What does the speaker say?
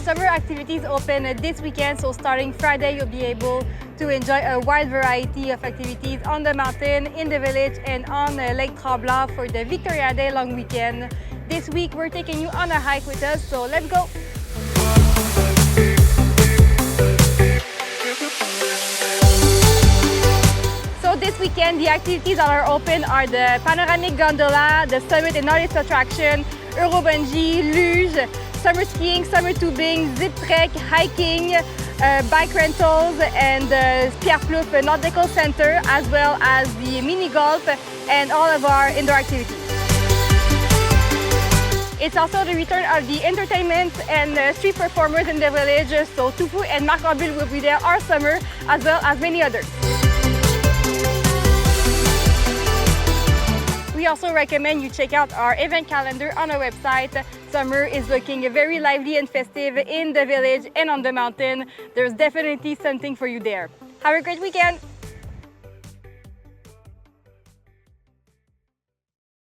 summer activities open this weekend, so starting Friday, you'll be able to enjoy a wide variety of activities on the mountain, in the village, and on Lake Tremblant for the Victoria Day long weekend. This week, we're taking you on a hike with us, so let's go! So this weekend, the activities that are open are the panoramic gondola, the summit and artist attraction, Eurobungee, luge, summer skiing, summer tubing, zip trek, hiking, bike rentals, and Pierre Plouffe Nautical Center, as well as the mini golf and all of our indoor activities. It's also the return of the entertainment and street performers in the village, so Tufu and Marc Ambul will be there all summer, as well as many others. We also recommend you check out our event calendar on our website. Summer is looking very lively and festive in the village and on the mountain. There's definitely something for you there. Have a great weekend!